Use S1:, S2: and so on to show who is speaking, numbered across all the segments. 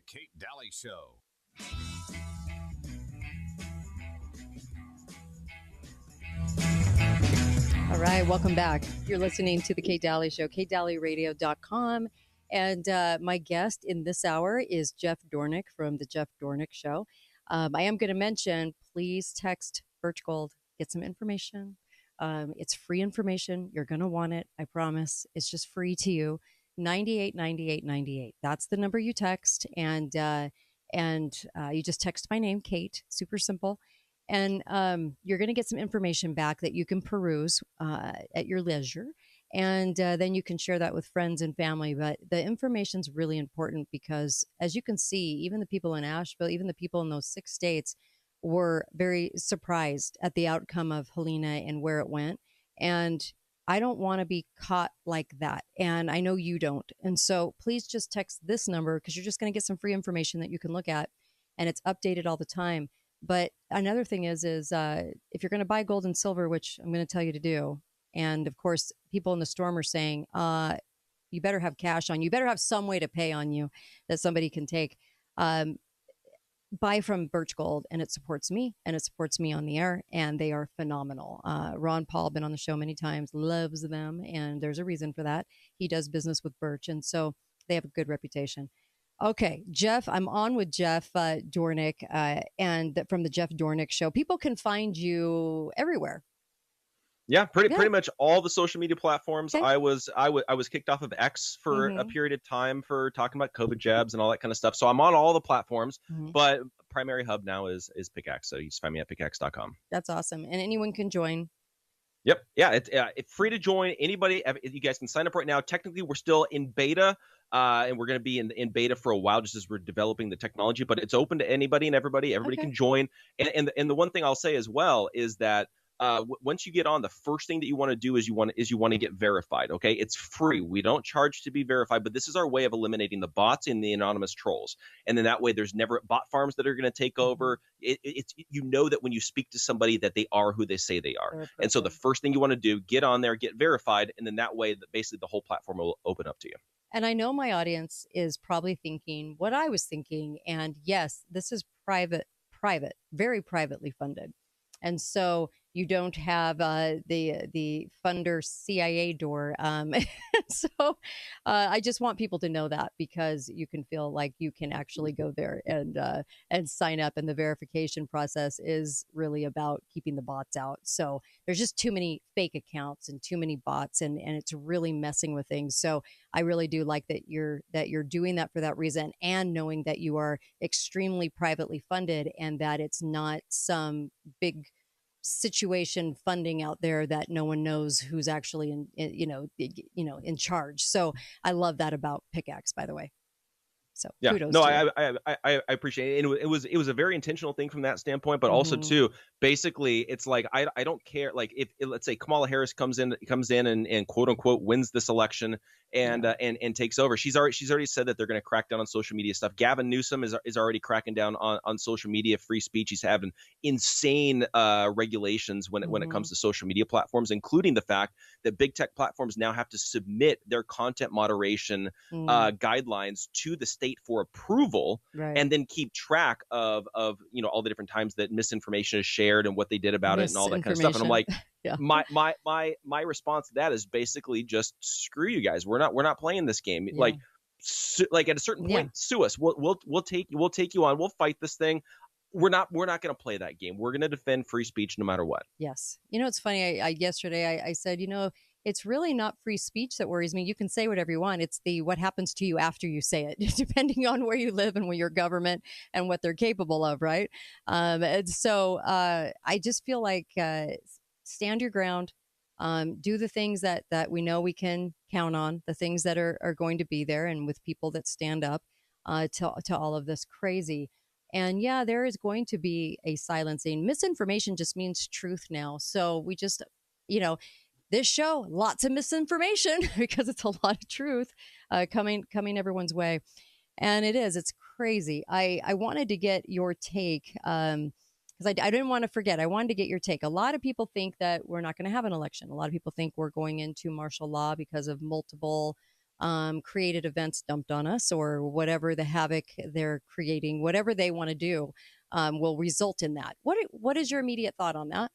S1: Kate Daly Show.
S2: All right, welcome back. You're listening to the Kate Daly Show, katedalyradio.com. And my guest in this hour is Jeff Dornick from The Jeff Dornick Show. I am going to mention, please text Birch Gold, get some information. It's free information. You're going to want it. I promise. It's just free to you. 989898. That's the number you text. And you just text my name, Kate. Super simple. And you're going to get some information back that you can peruse at your leisure. And then you can share that with friends and family. But the information is really important because, as you can see, even the people in Asheville, even the people in those 6 states were very surprised at the outcome of Helena and where it went. And I don't want to be caught like that. And I know you don't. And so please just text this number because you're just going to get some free information that you can look at. And it's updated all the time. But another thing is if you're going to buy gold and silver, which I'm going to tell you to do, and of course, people in the storm are saying, you better have cash on you. You better have some way to pay on you that somebody can take. Buy from Birch Gold, and it supports me, and it supports me on the air, and they are phenomenal. Ron Paul, been on the show many times, loves them, and there's a reason for that. He does business with Birch, and so they have a good reputation. Okay, Jeff, I'm on with Jeff Dornick, and from the Jeff Dornick Show. People can find you everywhere.
S3: Yeah, pretty much all the social media platforms.
S2: Okay.
S3: I was kicked off of X for a period of time for talking about COVID jabs and all that kind of stuff. So I'm on all the platforms, but primary hub now is Pickaxe. So you just find me at pickaxe.com.
S2: That's awesome, and anyone can join.
S3: Yep. Yeah. It's free to join. Anybody, you guys can sign up right now. Technically, we're still in beta, and we're going to be in beta for a while, just as we're developing the technology. But it's open to anybody and everybody. Everybody can join. And the one thing I'll say as well is that once you get on, the first thing that you want to do is you want to get verified. Okay, it's free. We don't charge to be verified, but this is our way of eliminating the bots and the anonymous trolls. And then that way, there's never bot farms that are going to take over. It's you know that when you speak to somebody that they are who they say they are. And so the first thing you want to do, get on there, get verified, and then that way, basically the whole platform will open up to you.
S2: And I know my audience is probably thinking what I was thinking. And yes, this is private, very privately funded. And so you don't have the funder CIA door. So I just want people to know that, because you can feel like you can actually go there and sign up. And the verification process is really about keeping the bots out. So there's just too many fake accounts and too many bots, and it's really messing with things. So I really do like that you're doing that for that reason, and knowing that you are extremely privately funded and that it's not some big situation funding out there that no one knows who's actually in charge. So I love that about Pickaxe, by the way. So
S3: yeah,
S2: kudos
S3: no,
S2: to
S3: I appreciate it. And it was a very intentional thing from that standpoint, but also too, basically, it's like I don't care. Like if let's say Kamala Harris comes in and quote unquote wins this election and takes over. She's already said that they're going to crack down on social media stuff. Gavin Newsom is already cracking down on social media free speech. He's having insane regulations when it comes to social media platforms, including the fact that big tech platforms now have to submit their content moderation guidelines to the state for approval, and then keep track of all the different times that misinformation is shared and what they did about it and all that kind of stuff. And I'm like, my response to that is basically just screw you guys. We're not playing this game. Like at a certain point, sue us. We'll take you on. We'll fight this thing. We're not going to play that game. We're going to defend free speech no matter what.
S2: Yes. It's funny. Yesterday I said, it's really not free speech that worries me. You can say whatever you want. It's what happens to you after you say it, depending on where you live and where your government and what they're capable of, right? And so I just feel like stand your ground, do the things that we know we can count on, the things that are going to be there, and with people that stand up to all of this crazy. And there is going to be a silencing. Misinformation just means truth now. So we just, this show, lots of misinformation because it's a lot of truth coming everyone's way. And it's crazy. I wanted to get your take because I didn't want to forget. I wanted to get your take. A lot of people think that we're not going to have an election. A lot of people think we're going into martial law because of multiple created events dumped on us, or whatever the havoc they're creating, whatever they want to do, will result in that. What is your immediate thought on that?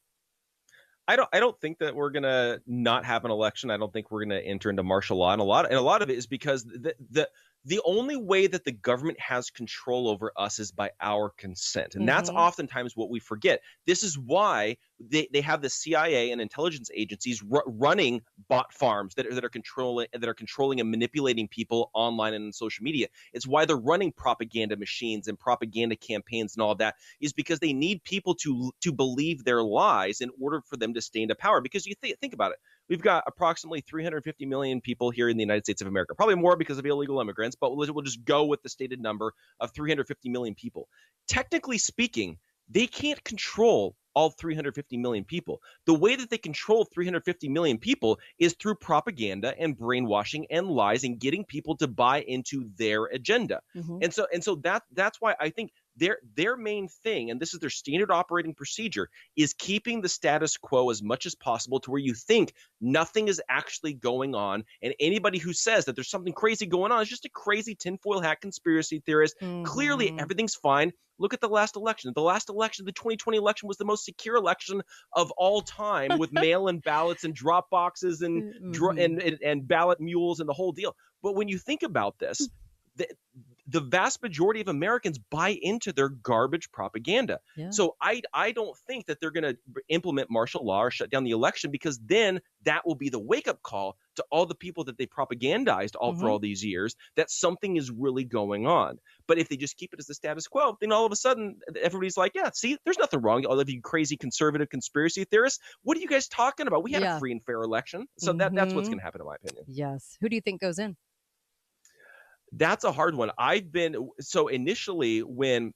S3: I don't think that we're gonna not have an election. I don't think we're gonna enter into martial law, and a lot of it is because the only way that the government has control over us is by our consent. And that's oftentimes what we forget. This is why they have the CIA and intelligence agencies running bot farms that are controlling and manipulating people online and on social media. It's why they're running propaganda machines and propaganda campaigns and all of that, is because they need people to believe their lies in order for them to stay into power. Because you think about it. We've got approximately 350 million people here in the United States of America, probably more because of illegal immigrants, but we'll just go with the stated number of 350 million people. Technically speaking, they can't control all 350 million people. The way that they control 350 million people is through propaganda and brainwashing and lies and getting people to buy into their agenda. And so that's why I think their main thing, and this is their standard operating procedure, is keeping the status quo as much as possible to where you think nothing is actually going on, and anybody who says that there's something crazy going on is just a crazy tinfoil hat conspiracy theorist. Clearly everything's fine. Look at the last election. The 2020 election, was the most secure election of all time, with mail-in ballots and drop boxes and ballot mules and the whole deal. But when you think about this, the vast majority of Americans buy into their garbage propaganda. Yeah. So I don't think that they're going to implement martial law or shut down the election, because then that will be the wake-up call to all the people that they propagandized for all these years, that something is really going on. But if they just keep it as the status quo, then all of a sudden everybody's like, yeah, see, there's nothing wrong. All of you crazy conservative conspiracy theorists, what are you guys talking about? We had a free and fair election. So that's what's going to happen, in my opinion.
S2: Yes. Who do you think goes in?
S3: That's a hard one. So initially when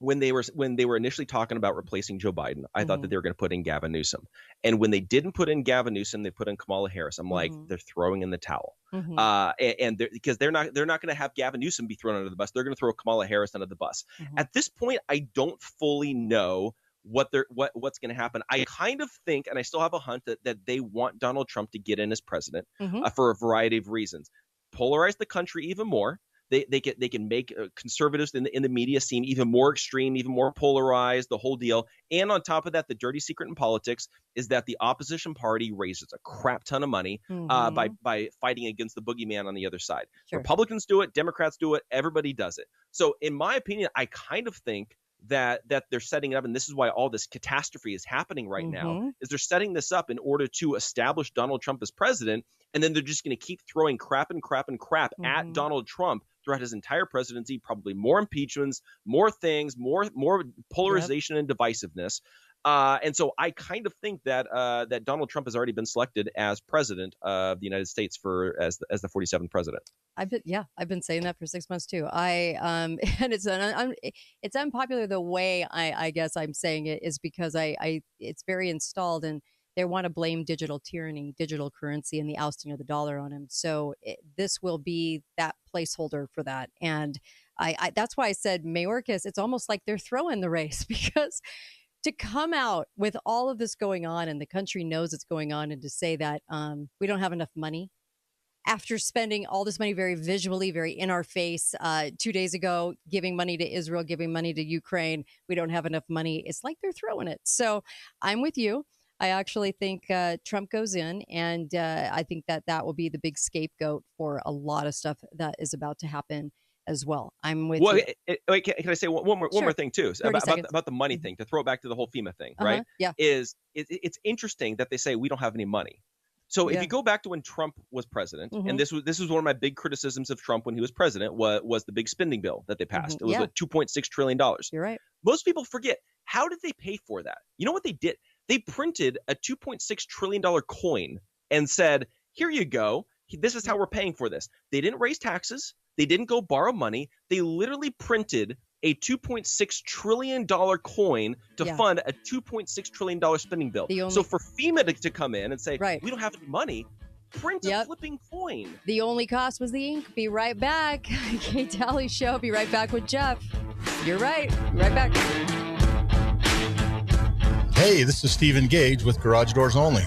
S3: they were initially talking about replacing Joe Biden, I thought that they were going to put in Gavin Newsom. And when they didn't put in Gavin Newsom, they put in Kamala Harris. I'm like, they're throwing in the towel. Because they're not going to have Gavin Newsom be thrown under the bus. They're going to throw Kamala Harris under the bus. At this point, I don't fully know what's going to happen. I kind of think, and I still have a hunch, that they want Donald Trump to get in as president for a variety of reasons. Polarize the country even more. They can make conservatives in the media seem even more extreme, even more polarized, the whole deal. And on top of that, the dirty secret in politics is that the opposition party raises a crap ton of money by fighting against the boogeyman on the other side. Sure. Republicans do it, Democrats do it, everybody does it. So in my opinion, I kind of think that they're setting it up, and this is why all this catastrophe is happening right now, is they're setting this up in order to establish Donald Trump as president, and then they're just going to keep throwing crap at Donald Trump throughout his entire presidency, probably more impeachments, more things, more polarization and divisiveness. And so I kind of think that that Donald Trump has already been selected as president of the United States as the 47th president.
S2: I've been saying that for 6 months too. And it's unpopular the way I guess I'm saying it is because it's very installed, and they want to blame digital tyranny, digital currency, and the ousting of the dollar on him. So this will be that placeholder for that. And I that's why I said Mayorkas, it's almost like they're throwing the race, because to come out with all of this going on, and the country knows it's going on, and to say that we don't have enough money after spending all this money very visually, very in our face, 2 days ago, giving money to Israel, giving money to Ukraine, we don't have enough money. It's like they're throwing it. So I'm with you. I actually think Trump goes in, and I think that will be the big scapegoat for a lot of stuff that is about to happen as well. I'm with you.
S3: Wait, can I say one more thing too about the money thing, to throw it back to the whole FEMA thing, right?
S2: Yeah.
S3: It's interesting that they say we don't have any money. So if you go back to when Trump was president, and this was one of my big criticisms of Trump when he was president, was the big spending bill that they passed. It was like $2.6 trillion.
S2: You're right.
S3: Most people forget, how did they pay for that? You know what they did? They printed a $2.6 trillion coin and said, here you go. This is how we're paying for this. They didn't raise taxes. They didn't go borrow money. They literally printed a $2.6 trillion coin to fund a $2.6 trillion spending bill. So for FEMA to come in and say, we don't have any money, print a flipping coin.
S2: The only cost was the ink. Be right back. Kate Daly Show. Be right back with Jeff. You're right. Be right back.
S1: Hey, this is Stephen Gage with Garage Doors Only.